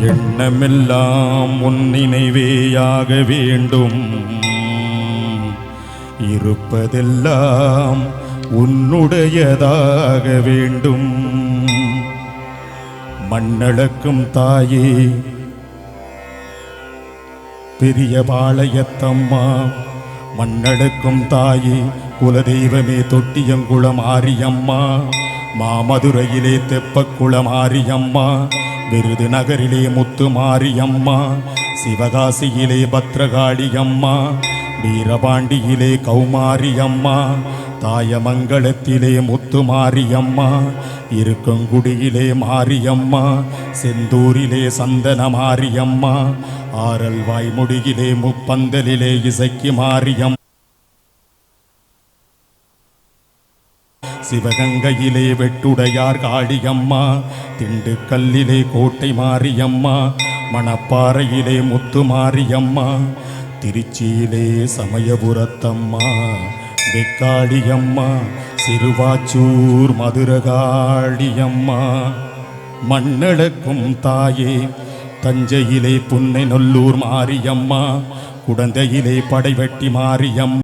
எண்ணமெல்லாம் உன் நினைவேயாக வேண்டும், இருப்பதெல்லாம் உன்னுடையதாக வேண்டும். மண்ணளக்கும் தாயே பெரிய பாளையத்தம்மா, மண்ணளக்கும் தாயே குலதெய்வமே தொட்டியங்குளம் ஆரியம்மா, மாமதுரையிலே தெப்பக்குளம் ஆரியம்மா, விருதுநகரிலே முத்து மாரியம்மா, சிவகாசியிலே பத்ரகாளியம்மா, வீரபாண்டியிலே கௌமாரியம்மா, தாயமங்கலத்திலே முத்து மாரியம்மா, இருக்கங்குடியிலே மாரியம்மா, செந்தூரிலே சந்தன மாரியம்மா, ஆரல் வாய்முடியிலே முப்பந்தலிலே இசைக்கு மாரியம், சிவகங்கையிலே வெட்டுடையார் காளியம்மா, திண்டுக்கல்லிலே கோட்டை மாரியம்மா, மணப்பாறையிலே முத்து மாரியம்மா, திருச்சியிலே சமயபுரத்தம்மா, வெக்காளியம்மா, சிறுவாச்சூர் மதுரகாளியம்மா. மண்ணளக்கும் தாயே தஞ்சையிலே புன்னை நல்லூர் மாரியம்மா, குடந்தையிலே படைவெட்டி மாரியம்,